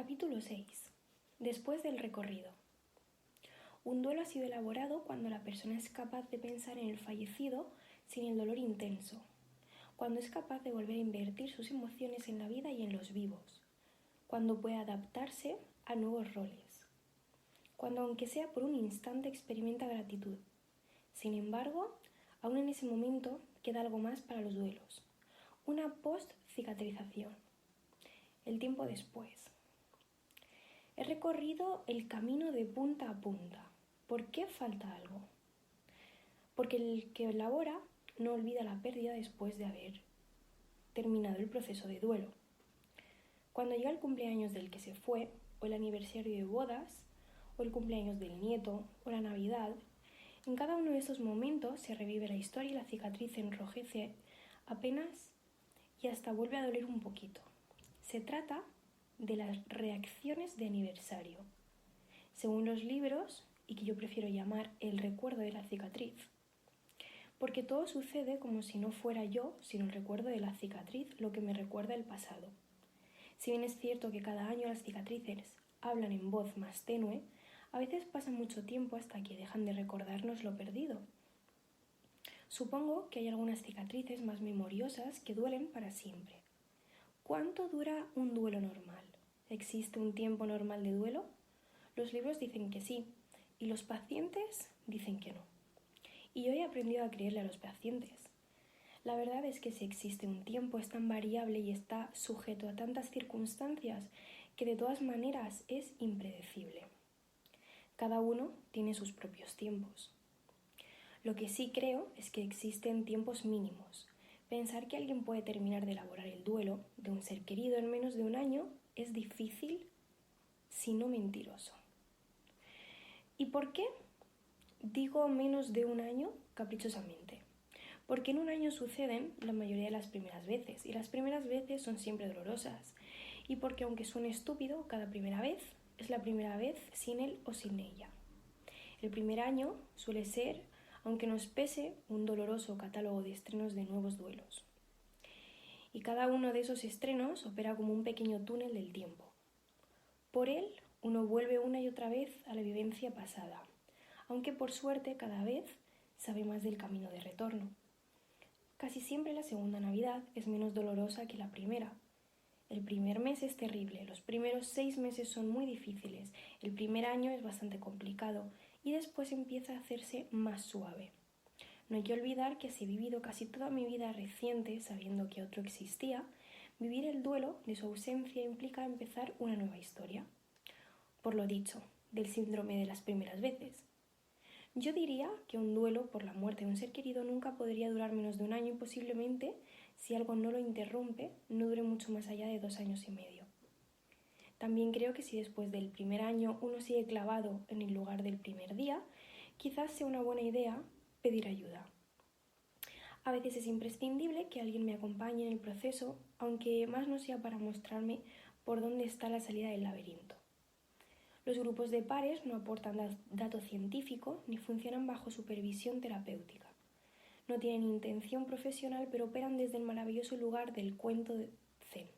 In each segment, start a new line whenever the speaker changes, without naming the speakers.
Capítulo 6. Después del recorrido. Un duelo ha sido elaborado cuando la persona es capaz de pensar en el fallecido sin el dolor intenso, cuando es capaz de volver a invertir sus emociones en la vida y en los vivos, cuando puede adaptarse a nuevos roles, cuando aunque sea por un instante experimenta gratitud. Sin embargo, aún en ese momento queda algo más para los duelos, una post-cicatrización, el tiempo después. He recorrido el camino de punta a punta. ¿Por qué falta algo? Porque el que elabora no olvida la pérdida después de haber terminado el proceso de duelo. Cuando llega el cumpleaños del que se fue, o el aniversario de bodas, o el cumpleaños del nieto, o la Navidad, en cada uno de esos momentos se revive la historia y la cicatriz enrojece apenas y hasta vuelve a doler un poquito. Se trata de las reacciones de aniversario, según los libros, y que yo prefiero llamar el recuerdo de la cicatriz, porque todo sucede como si no fuera yo, sino el recuerdo de la cicatriz lo que me recuerda el pasado. Si bien es cierto que cada año las cicatrices hablan en voz más tenue, a veces pasa mucho tiempo hasta que dejan de recordarnos lo perdido. Supongo que hay algunas cicatrices más memoriosas que duelen para siempre. ¿Cuánto dura un duelo normal? ¿Existe un tiempo normal de duelo? Los libros dicen que sí, y los pacientes dicen que no. Y yo he aprendido a creerle a los pacientes. La verdad es que si existe un tiempo es tan variable y está sujeto a tantas circunstancias que de todas maneras es impredecible. Cada uno tiene sus propios tiempos. Lo que sí creo es que existen tiempos mínimos. Pensar que alguien puede terminar de elaborar el duelo de un ser querido en menos de un año es difícil, si no mentiroso. ¿Y por qué digo menos de un año caprichosamente? Porque en un año suceden la mayoría de las primeras veces, y las primeras veces son siempre dolorosas. Y porque aunque suene estúpido, cada primera vez es la primera vez sin él o sin ella. El primer año suele ser, aunque nos pese, un doloroso catálogo de estrenos de nuevos duelos. Y cada uno de esos estrenos opera como un pequeño túnel del tiempo. Por él, uno vuelve una y otra vez a la vivencia pasada, aunque por suerte cada vez sabe más del camino de retorno. Casi siempre la segunda Navidad es menos dolorosa que la primera. El primer mes es terrible, los primeros 6 meses son muy difíciles, el primer año es bastante complicado y después empieza a hacerse más suave. No hay que olvidar que si he vivido casi toda mi vida reciente sabiendo que otro existía, vivir el duelo de su ausencia implica empezar una nueva historia. Por lo dicho, del síndrome de las primeras veces. Yo diría que un duelo por la muerte de un ser querido nunca podría durar menos de un año y posiblemente, si algo no lo interrumpe, no dure mucho más allá de 2 años y medio. También creo que si después del primer año uno sigue clavado en el lugar del primer día, quizás sea una buena idea pedir ayuda. A veces es imprescindible que alguien me acompañe en el proceso, aunque más no sea para mostrarme por dónde está la salida del laberinto. Los grupos de pares no aportan dato científico ni funcionan bajo supervisión terapéutica. No tienen intención profesional, pero operan desde el maravilloso lugar del cuento de Zen.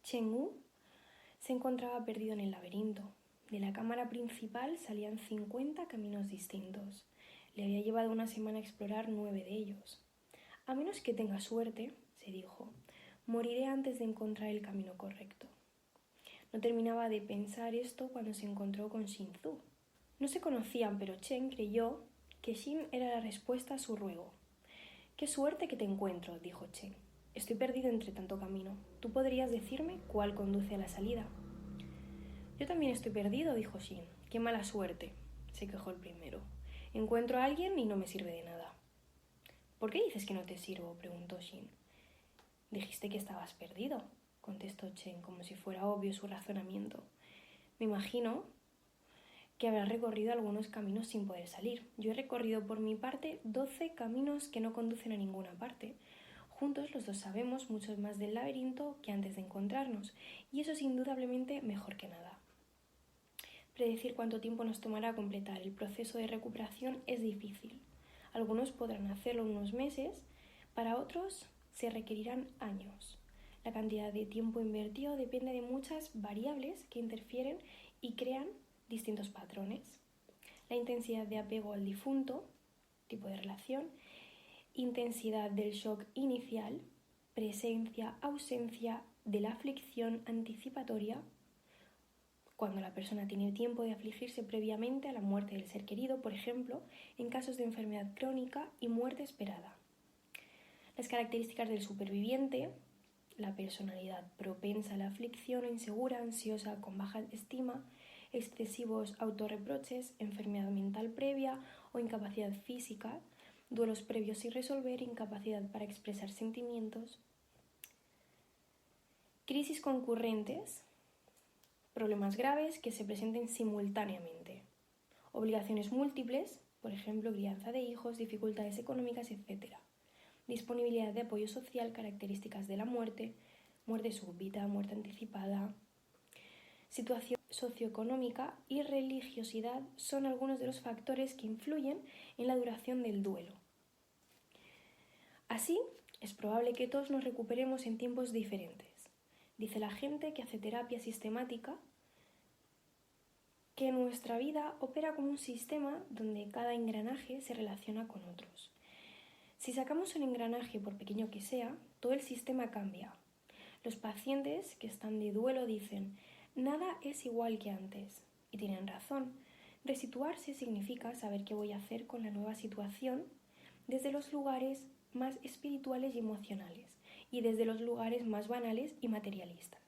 Cheng-U se encontraba perdido en el laberinto. De la cámara principal salían 50 caminos distintos. Le había llevado una semana explorar 9 de ellos. A menos que tenga suerte, se dijo, moriré antes de encontrar el camino correcto. No terminaba de pensar esto cuando se encontró con Xin-Zu. No se conocían, pero Chen creyó que Xin era la respuesta a su ruego. «Qué suerte que te encuentro», dijo Chen. «Estoy perdido entre tanto camino. ¿Tú podrías decirme cuál conduce a la salida?» «Yo también estoy perdido», dijo Xin. «Qué mala suerte», se quejó el primero. «Encuentro a alguien y no me sirve de nada». «¿Por qué dices que no te sirvo?», preguntó Xin. «Dijiste que estabas perdido», contestó Chen, como si fuera obvio su razonamiento. «Me imagino que habrás recorrido algunos caminos sin poder salir. Yo he recorrido por mi parte 12 caminos que no conducen a ninguna parte. Juntos los dos sabemos mucho más del laberinto que antes de encontrarnos, y eso es indudablemente mejor que nada. Predecir cuánto tiempo nos tomará completar el proceso de recuperación es difícil. Algunos podrán hacerlo en unos meses, para otros se requerirán años. La cantidad de tiempo invertido depende de muchas variables que interfieren y crean distintos patrones. La intensidad de apego al difunto, tipo de relación, intensidad del shock inicial, presencia, ausencia de la aflicción anticipatoria, cuando la persona tiene tiempo de afligirse previamente a la muerte del ser querido, por ejemplo, en casos de enfermedad crónica y muerte esperada. Las características del superviviente, la personalidad propensa a la aflicción o insegura, ansiosa, con baja estima, excesivos autorreproches, enfermedad mental previa o incapacidad física, duelos previos sin resolver, incapacidad para expresar sentimientos, crisis concurrentes, problemas graves que se presenten simultáneamente, obligaciones múltiples, por ejemplo, crianza de hijos, dificultades económicas, etc. Disponibilidad de apoyo social, características de la muerte, muerte súbita, muerte anticipada. Situación socioeconómica y religiosidad son algunos de los factores que influyen en la duración del duelo. Así, es probable que todos nos recuperemos en tiempos diferentes. Dice la gente que hace terapia sistemática que nuestra vida opera como un sistema donde cada engranaje se relaciona con otros. Si sacamos un engranaje, por pequeño que sea, todo el sistema cambia. Los pacientes que están de duelo dicen, nada es igual que antes. Y tienen razón. Resituarse significa saber qué voy a hacer con la nueva situación desde los lugares más espirituales y emocionales y desde los lugares más banales y materialistas.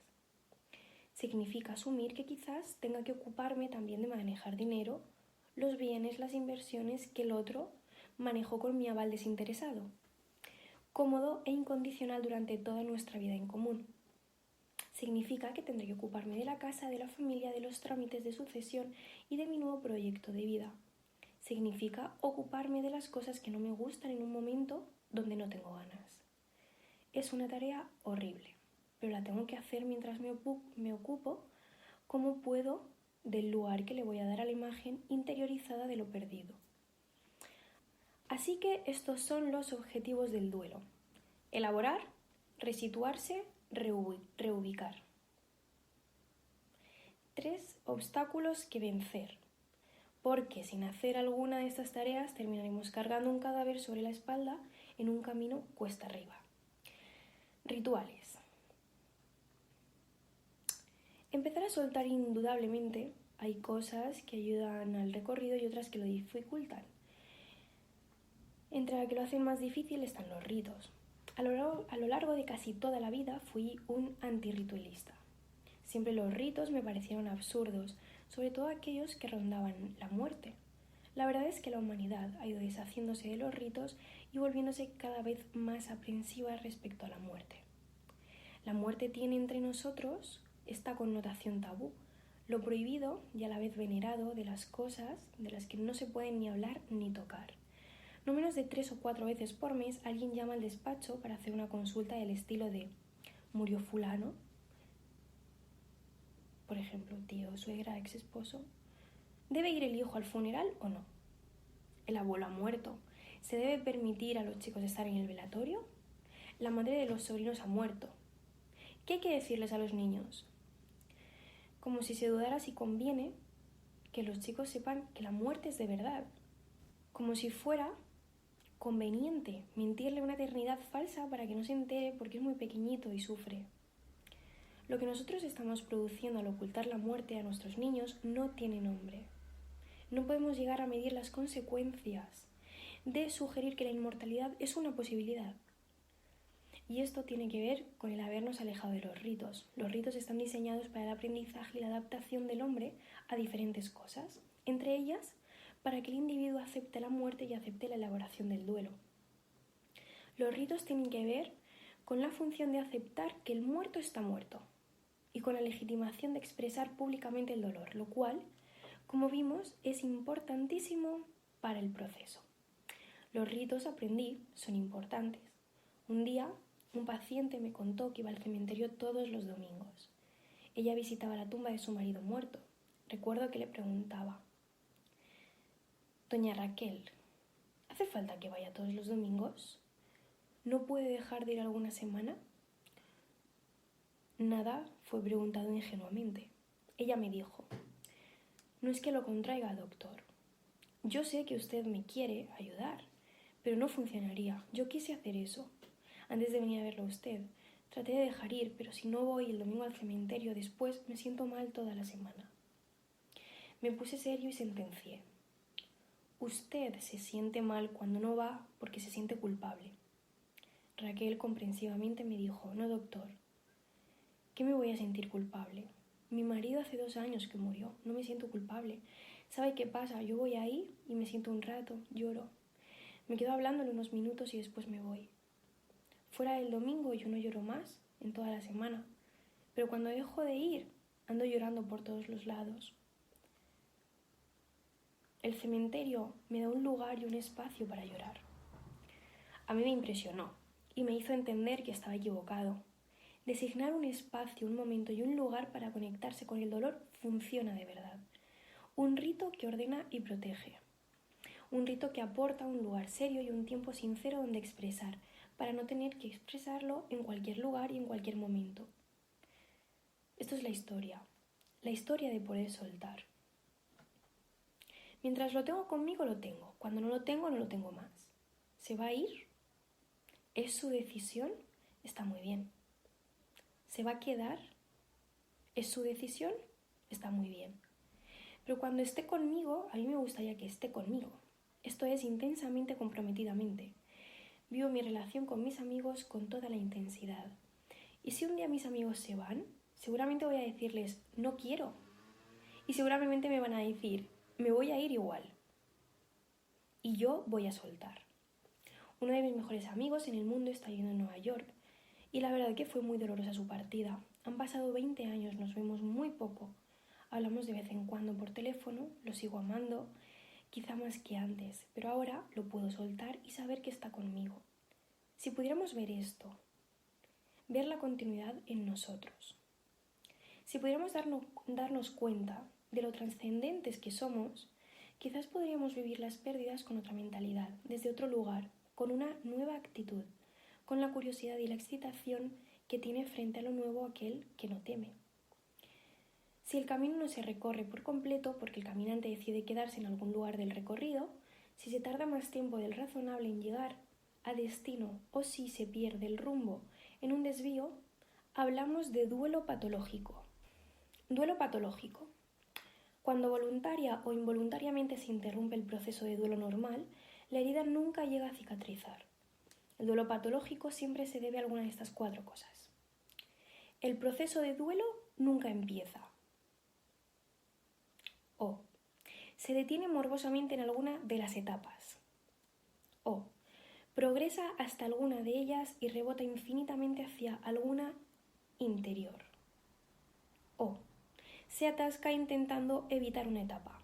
Significa asumir que quizás tenga que ocuparme también de manejar dinero, los bienes, las inversiones que el otro manejó con mi aval desinteresado, cómodo e incondicional durante toda nuestra vida en común. Significa que tendré que ocuparme de la casa, de la familia, de los trámites de sucesión y de mi nuevo proyecto de vida. Significa ocuparme de las cosas que no me gustan en un momento donde no tengo ganas. Es una tarea horrible, pero la tengo que hacer mientras me ocupo como puedo del lugar que le voy a dar a la imagen interiorizada de lo perdido. Así que estos son los objetivos del duelo: elaborar, resituarse, reubicar. 3 obstáculos que vencer, porque sin hacer alguna de estas tareas terminaremos cargando un cadáver sobre la espalda en un camino cuesta arriba. Rituales. Empezar a soltar indudablemente. Hay cosas que ayudan al recorrido y otras que lo dificultan. Entre las que lo hacen más difícil están los ritos. A lo largo de casi toda la vida fui un antirritualista. Siempre los ritos me parecieron absurdos, sobre todo aquellos que rondaban la muerte. La verdad es que la humanidad ha ido deshaciéndose de los ritos y volviéndose cada vez más aprensiva respecto a la muerte. La muerte tiene entre nosotros esta connotación tabú, lo prohibido y a la vez venerado de las cosas de las que no se pueden ni hablar ni tocar. No menos de 3 o 4 veces por mes alguien llama al despacho para hacer una consulta del estilo de ¿murió fulano? Por ejemplo, tío, suegra, ex esposo. ¿Debe ir el hijo al funeral o no? El abuelo ha muerto. ¿Se debe permitir a los chicos estar en el velatorio? La madre de los sobrinos ha muerto. ¿Qué hay que decirles a los niños? Como si se dudara si conviene que los chicos sepan que la muerte es de verdad. Como si fuera conveniente mentirle una eternidad falsa para que no se entere porque es muy pequeñito y sufre. Lo que nosotros estamos produciendo al ocultar la muerte a nuestros niños no tiene nombre. No podemos llegar a medir las consecuencias de sugerir que la inmortalidad es una posibilidad. Y esto tiene que ver con el habernos alejado de los ritos. Los ritos están diseñados para el aprendizaje y la adaptación del hombre a diferentes cosas, entre ellas para que el individuo acepte la muerte y acepte la elaboración del duelo. Los ritos tienen que ver con la función de aceptar que el muerto está muerto y con la legitimación de expresar públicamente el dolor, lo cual, como vimos, es importantísimo para el proceso. Los ritos, aprendí, son importantes. Un día, un paciente me contó que iba al cementerio todos los domingos. Ella visitaba la tumba de su marido muerto. Recuerdo que le preguntaba: Doña Raquel, ¿hace falta que vaya todos los domingos? ¿No puede dejar de ir alguna semana? Nada fue preguntado ingenuamente. Ella me dijo: no es que lo contraiga, doctor. Yo sé que usted me quiere ayudar, pero no funcionaría. Yo quise hacer eso antes de venir a verlo a usted. Traté de dejar ir, pero si no voy el domingo al cementerio, después me siento mal toda la semana. Me puse serio y sentencié: usted se siente mal cuando no va porque se siente culpable. Raquel comprensivamente me dijo: no, doctor, ¿qué me voy a sentir culpable? Mi marido hace 2 años que murió, no me siento culpable. ¿Sabe qué pasa? Yo voy ahí y me siento un rato, lloro. Me quedo hablándole unos minutos y después me voy. Fuera del domingo yo no lloro más en toda la semana, pero cuando dejo de ir ando llorando por todos los lados. El cementerio me da un lugar y un espacio para llorar. A mí me impresionó y me hizo entender que estaba equivocado. Designar un espacio, un momento y un lugar para conectarse con el dolor funciona de verdad. Un rito que ordena y protege. Un rito que aporta un lugar serio y un tiempo sincero donde expresar, para no tener que expresarlo en cualquier lugar y en cualquier momento. Esto es la historia de poder soltar. Mientras lo tengo conmigo, lo tengo. Cuando no lo tengo, no lo tengo más. ¿Se va a ir? ¿Es su decisión? Está muy bien. ¿Se va a quedar? ¿Es su decisión? Está muy bien. Pero cuando esté conmigo, a mí me gustaría que esté conmigo. Esto es intensamente, comprometidamente. Vivo mi relación con mis amigos con toda la intensidad. Y si un día mis amigos se van, seguramente voy a decirles: no quiero. Y seguramente me van a decir: me voy a ir igual. Y yo voy a soltar. Uno de mis mejores amigos en el mundo está yendo a Nueva York. Y la verdad que fue muy dolorosa su partida. Han pasado 20 años, nos vemos muy poco. Hablamos de vez en cuando por teléfono, lo sigo amando, quizá más que antes, pero ahora lo puedo soltar y saber que está conmigo. Si pudiéramos ver esto, ver la continuidad en nosotros, si pudiéramos darnos cuenta de lo trascendentes que somos, quizás podríamos vivir las pérdidas con otra mentalidad, desde otro lugar, con una nueva actitud, con la curiosidad y la excitación que tiene frente a lo nuevo aquel que no teme. Si el camino no se recorre por completo porque el caminante decide quedarse en algún lugar del recorrido, si se tarda más tiempo del razonable en llegar a destino o si se pierde el rumbo en un desvío, hablamos de duelo patológico. Duelo patológico. Cuando voluntaria o involuntariamente se interrumpe el proceso de duelo normal, la herida nunca llega a cicatrizar. El duelo patológico siempre se debe a alguna de estas 4 cosas. El proceso de duelo nunca empieza. O se detiene morbosamente en alguna de las etapas. O progresa hasta alguna de ellas y rebota infinitamente hacia alguna interior. O se atasca intentando evitar una etapa.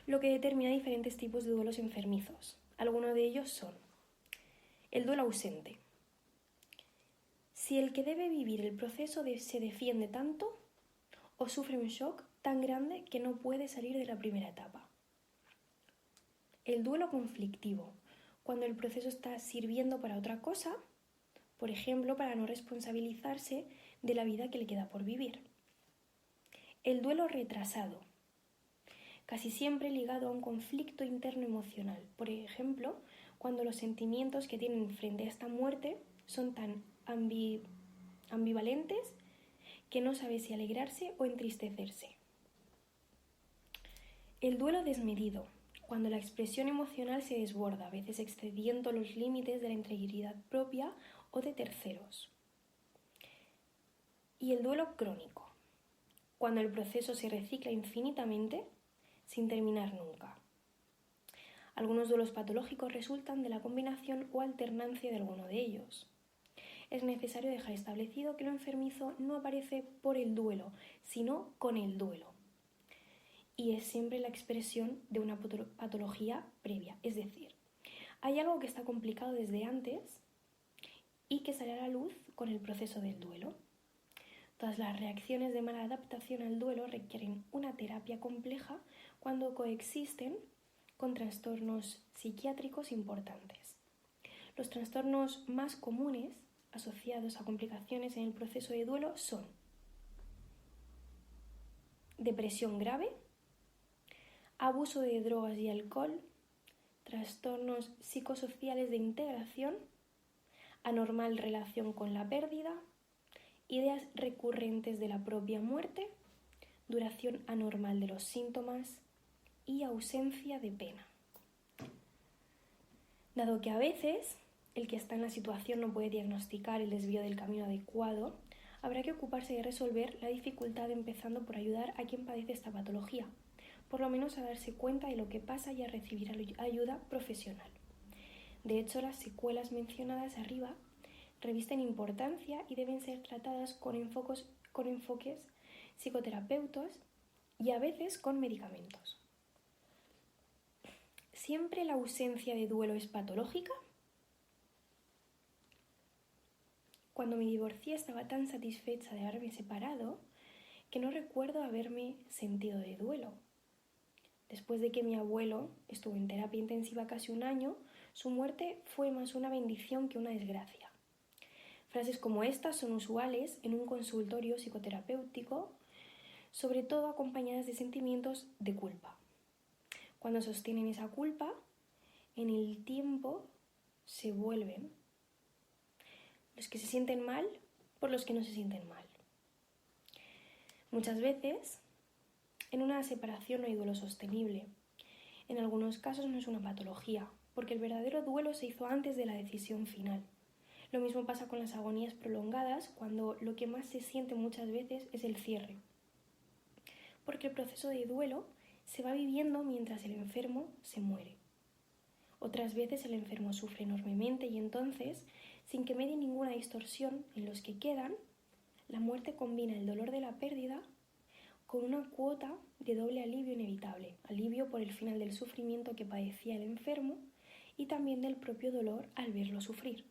Lo que determina diferentes tipos de duelos enfermizos. Algunos de ellos son: el duelo ausente. Si el que debe vivir el proceso se defiende tanto o sufre un shock tan grande que no puede salir de la primera etapa. El duelo conflictivo, cuando el proceso está sirviendo para otra cosa, por ejemplo, para no responsabilizarse de la vida que le queda por vivir. El duelo retrasado, casi siempre ligado a un conflicto interno emocional, por ejemplo, cuando los sentimientos que tienen frente a esta muerte son tan ambivalentes que no sabe si alegrarse o entristecerse. El duelo desmedido, cuando la expresión emocional se desborda, a veces excediendo los límites de la integridad propia o de terceros. Y el duelo crónico, cuando el proceso se recicla infinitamente sin terminar nunca. Algunos duelos patológicos resultan de la combinación o alternancia de alguno de ellos. Es necesario dejar establecido que lo enfermizo no aparece por el duelo, sino con el duelo. Y es siempre la expresión de una patología previa. Es decir, hay algo que está complicado desde antes y que sale a la luz con el proceso del duelo. Todas las reacciones de mala adaptación al duelo requieren una terapia compleja cuando coexisten con trastornos psiquiátricos importantes. Los trastornos más comunes asociados a complicaciones en el proceso de duelo son depresión grave, abuso de drogas y alcohol, trastornos psicosociales de integración, anormal relación con la pérdida, ideas recurrentes de la propia muerte, duración anormal de los síntomas y ausencia de pena. Dado que a veces el que está en la situación no puede diagnosticar el desvío del camino adecuado, habrá que ocuparse de resolver la dificultad empezando por ayudar a quien padece esta patología, por lo menos a darse cuenta de lo que pasa y a recibir ayuda profesional. De hecho, las secuelas mencionadas arriba revisten importancia y deben ser tratadas con enfoques psicoterapeutas y a veces con medicamentos. ¿Siempre la ausencia de duelo es patológica? Cuando me divorcié estaba tan satisfecha de haberme separado que no recuerdo haberme sentido de duelo. Después de que mi abuelo estuvo en terapia intensiva casi un año, su muerte fue más una bendición que una desgracia. Frases como estas son usuales en un consultorio psicoterapéutico, sobre todo acompañadas de sentimientos de culpa. Cuando sostienen esa culpa, en el tiempo se vuelven los que se sienten mal por los que no se sienten mal. Muchas veces, en una separación no hay duelo sostenible. En algunos casos no es una patología, porque el verdadero duelo se hizo antes de la decisión final. Lo mismo pasa con las agonías prolongadas, cuando lo que más se siente muchas veces es el cierre. Porque el proceso de duelo se va viviendo mientras el enfermo se muere. Otras veces el enfermo sufre enormemente y entonces, sin que medie ninguna distorsión en los que quedan, la muerte combina el dolor de la pérdida con una cuota de doble alivio inevitable, alivio por el final del sufrimiento que padecía el enfermo y también del propio dolor al verlo sufrir.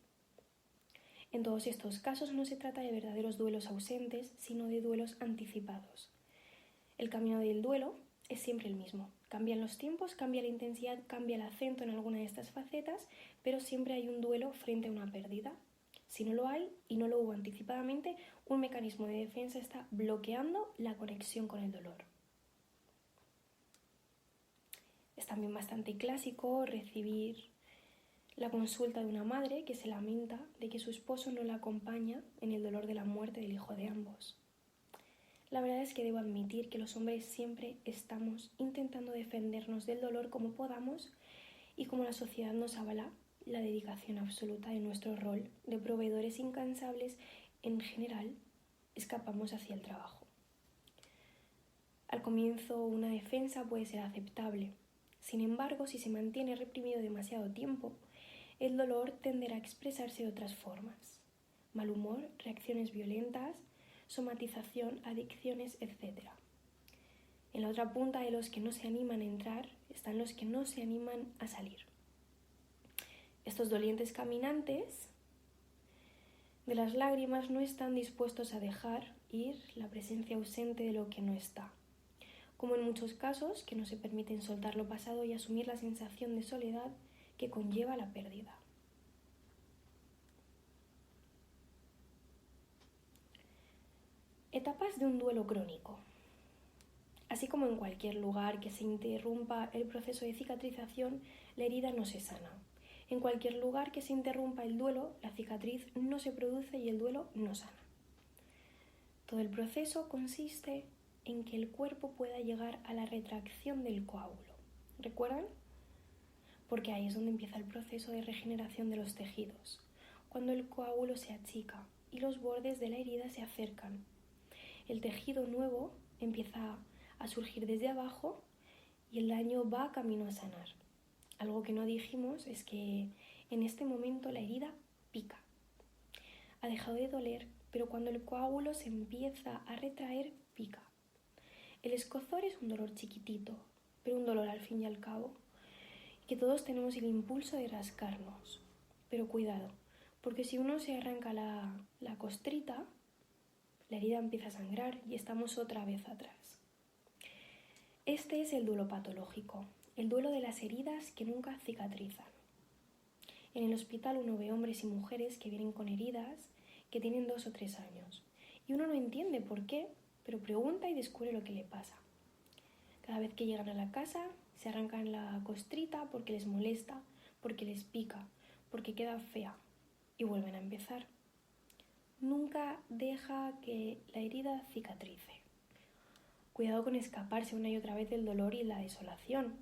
En todos estos casos no se trata de verdaderos duelos ausentes, sino de duelos anticipados. El camino del duelo es siempre el mismo. Cambian los tiempos, cambia la intensidad, cambia el acento en alguna de estas facetas, pero siempre hay un duelo frente a una pérdida. Si no lo hay y no lo hubo anticipadamente, un mecanismo de defensa está bloqueando la conexión con el dolor. Es también bastante clásico recibir la consulta de una madre que se lamenta de que su esposo no la acompaña en el dolor de la muerte del hijo de ambos. La verdad es que debo admitir que los hombres siempre estamos intentando defendernos del dolor como podamos y como la sociedad nos avala la dedicación absoluta de nuestro rol de proveedores incansables, en general, escapamos hacia el trabajo. Al comienzo, una defensa puede ser aceptable. Sin embargo, si se mantiene reprimido demasiado tiempo, el dolor tenderá a expresarse de otras formas. Mal humor, reacciones violentas, somatización, adicciones, etc. En la otra punta de los que no se animan a entrar están los que no se animan a salir. Estos dolientes caminantes de las lágrimas no están dispuestos a dejar ir la presencia ausente de lo que no está, como en muchos casos que no se permiten soltar lo pasado y asumir la sensación de soledad que conlleva la pérdida. Etapas de un duelo crónico. Así como en cualquier lugar que se interrumpa el proceso de cicatrización, la herida no se sana. En cualquier lugar que se interrumpa el duelo, la cicatriz no se produce y el duelo no sana. Todo el proceso consiste en que el cuerpo pueda llegar a la retracción del coágulo. ¿Recuerdan? Porque ahí es donde empieza el proceso de regeneración de los tejidos, cuando el coágulo se achica y los bordes de la herida se acercan. El tejido nuevo empieza a surgir desde abajo y el daño va camino a sanar. Algo que no dijimos es que en este momento la herida pica. Ha dejado de doler, pero cuando el coágulo se empieza a retraer, pica. El escozor es un dolor chiquitito, pero un dolor al fin y al cabo, que todos tenemos el impulso de rascarnos. Pero cuidado, porque si uno se arranca la costrita, la herida empieza a sangrar y estamos otra vez atrás. Este es el duelo patológico, el duelo de las heridas que nunca cicatrizan. En el hospital uno ve hombres y mujeres que vienen con heridas que tienen 2 o 3 años. Y uno no entiende por qué, pero pregunta y descubre lo que le pasa. Cada vez que llegan a la casa se arrancan la costrita porque les molesta, porque les pica, porque queda fea y vuelven a empezar. Nunca deja que la herida cicatrice. Cuidado con escaparse una y otra vez del dolor y la desolación.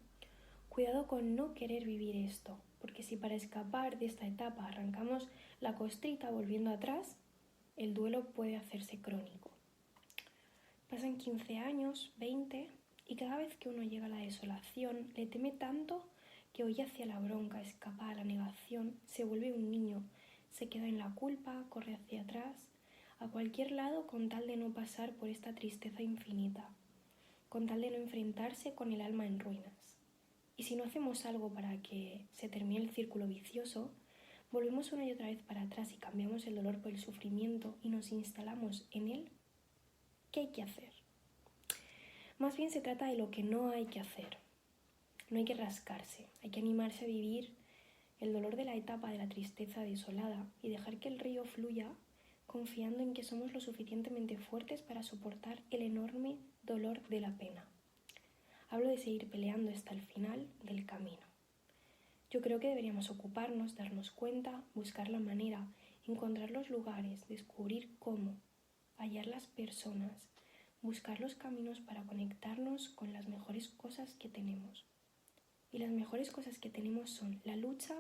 Cuidado con no querer vivir esto, porque si para escapar de esta etapa arrancamos la costrita volviendo atrás, el duelo puede hacerse crónico. Pasan 15 años, 20, y cada vez que uno llega a la desolación, le teme tanto que huye hacia la bronca, escapa a la negación, se vuelve un niño, se queda en la culpa, corre hacia atrás, a cualquier lado con tal de no pasar por esta tristeza infinita, con tal de no enfrentarse con el alma en ruinas. Y si no hacemos algo para que se termine el círculo vicioso, volvemos una y otra vez para atrás y cambiamos el dolor por el sufrimiento y nos instalamos en él, ¿qué hay que hacer? Más bien se trata de lo que no hay que hacer. No hay que rascarse, hay que animarse a vivir el dolor de la etapa de la tristeza desolada y dejar que el río fluya confiando en que somos lo suficientemente fuertes para soportar el enorme dolor de la pena. Hablo de seguir peleando hasta el final del camino. Yo creo que deberíamos ocuparnos, darnos cuenta, buscar la manera, encontrar los lugares, descubrir cómo, hallar las personas, buscar los caminos para conectarnos con las mejores cosas que tenemos. Y las mejores cosas que tenemos son la lucha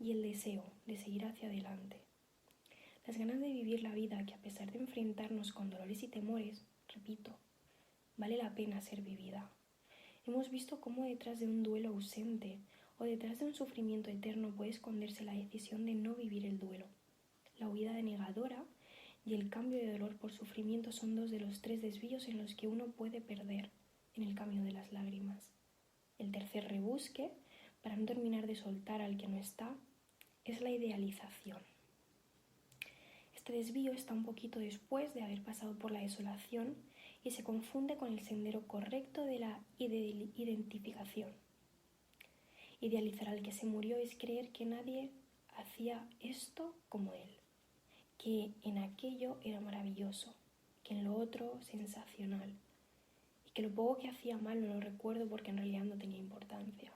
y el deseo de seguir hacia adelante. Las ganas de vivir la vida que a pesar de enfrentarnos con dolores y temores, repito, vale la pena ser vivida. Hemos visto cómo detrás de un duelo ausente o detrás de un sufrimiento eterno puede esconderse la decisión de no vivir el duelo. La huida denegadora y el cambio de dolor por sufrimiento son 2 de los 3 desvíos en los que uno puede perder en el camino de las lágrimas. El tercer rebusque, para no terminar de soltar al que no está, es la idealización. Este desvío está un poquito después de haber pasado por la desolación y se confunde con el sendero correcto de la identificación. Idealizar al que se murió es creer que nadie hacía esto como él, que en aquello era maravilloso, que en lo otro sensacional, y que lo poco que hacía mal no lo recuerdo porque en realidad no tenía importancia.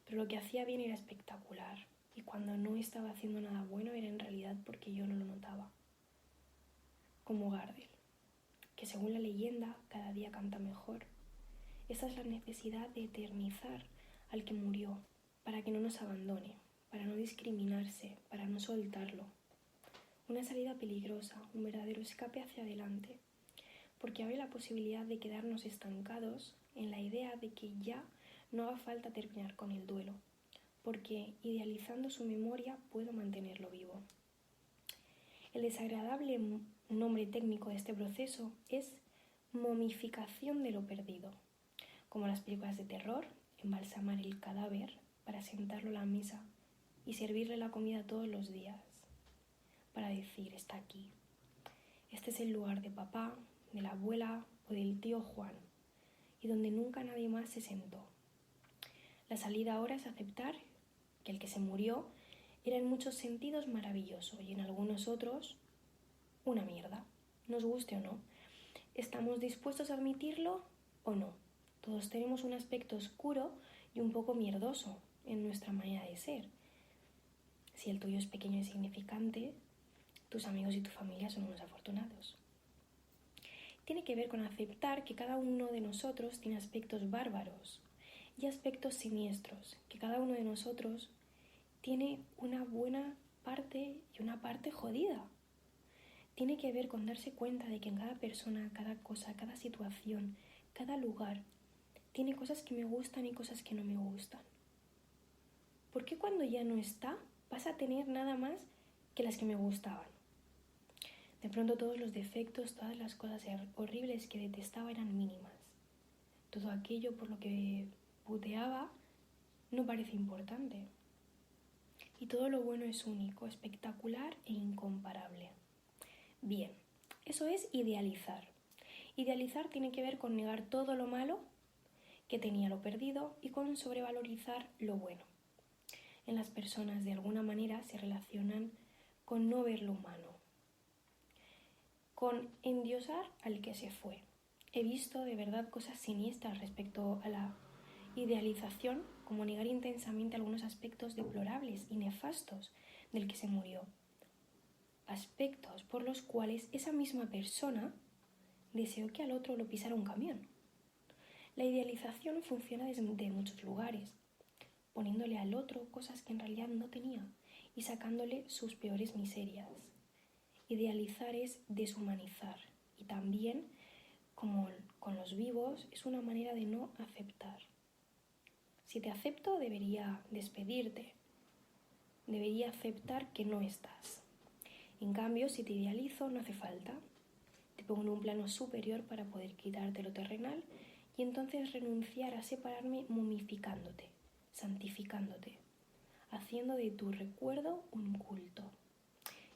Pero lo que hacía bien era espectacular, y cuando no estaba haciendo nada bueno era en realidad porque yo no lo notaba. Como Gardel, que según la leyenda cada día canta mejor. Esa es la necesidad de eternizar al que murió, para que no nos abandone, para no discriminarse, para no soltarlo. Una salida peligrosa, un verdadero escape hacia adelante, porque abre la posibilidad de quedarnos estancados en la idea de que ya no haga falta terminar con el duelo, porque idealizando su memoria puedo mantenerlo vivo. El desagradable nombre técnico de este proceso es momificación de lo perdido, como las películas de terror, embalsamar el cadáver para sentarlo a la mesa y servirle la comida todos los días, para decir, está aquí. Este es el lugar de papá, de la abuela o del tío Juan, y donde nunca nadie más se sentó. La salida ahora es aceptar que el que se murió era en muchos sentidos maravilloso y en algunos otros una mierda, nos guste o no. ¿Estamos dispuestos a admitirlo o no? Todos tenemos un aspecto oscuro y un poco mierdoso en nuestra manera de ser. Si el tuyo es pequeño y insignificante, tus amigos y tu familia son unos afortunados. Tiene que ver con aceptar que cada uno de nosotros tiene aspectos bárbaros y aspectos siniestros, que cada uno de nosotros tiene una buena parte y una parte jodida. Tiene que ver con darse cuenta de que en cada persona, cada cosa, cada situación, cada lugar, tiene cosas que me gustan y cosas que no me gustan. ¿Por qué cuando ya no está vas a tener nada más que las que me gustaban? De pronto todos los defectos, todas las cosas horribles que detestaba eran mínimas. Todo aquello por lo que puteaba no parece importante. Y todo lo bueno es único, espectacular e incomparable. Bien, eso es idealizar. Idealizar tiene que ver con negar todo lo malo que tenía lo perdido y con sobrevalorizar lo bueno. en las personas de alguna manera se relacionan con no ver lo humano, con endiosar al que se fue. He visto de verdad cosas siniestras respecto a la idealización, como negar intensamente algunos aspectos deplorables y nefastos del que se murió. Aspectos por los cuales esa misma persona deseó que al otro lo pisara un camión. La idealización funciona desde muchos lugares, poniéndole al otro cosas que en realidad no tenía y sacándole sus peores miserias. Idealizar es deshumanizar y también, como con los vivos, es una manera de no aceptar. Si te acepto, debería despedirte, debería aceptar que no estás. En cambio, si te idealizo, no hace falta. Te pongo en un plano superior para poder quitarte lo terrenal y entonces renunciar a separarme momificándote, santificándote, haciendo de tu recuerdo un culto.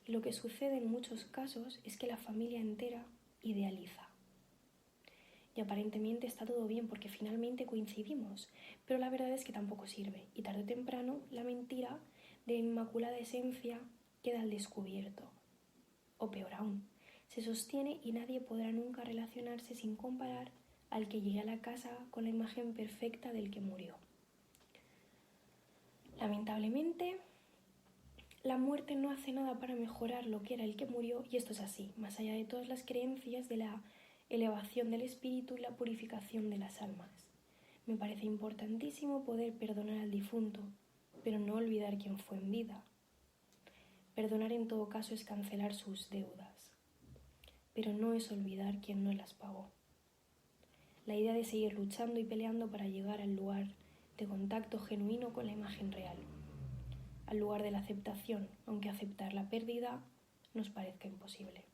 Y lo que sucede en muchos casos es que la familia entera idealiza. Y aparentemente está todo bien porque finalmente coincidimos, pero la verdad es que tampoco sirve. Y tarde o temprano la mentira de inmaculada esencia queda al descubierto. O peor aún, se sostiene y nadie podrá nunca relacionarse sin comparar al que llegue a la casa con la imagen perfecta del que murió. Lamentablemente, la muerte no hace nada para mejorar lo que era el que murió, y esto es así, más allá de todas las creencias de la elevación del espíritu y la purificación de las almas. Me parece importantísimo poder perdonar al difunto, pero no olvidar quién fue en vida. Perdonar en todo caso es cancelar sus deudas, pero no es olvidar quién no las pagó. La idea de seguir luchando y peleando para llegar al lugar de contacto genuino con la imagen real, al lugar de la aceptación, aunque aceptar la pérdida nos parezca imposible.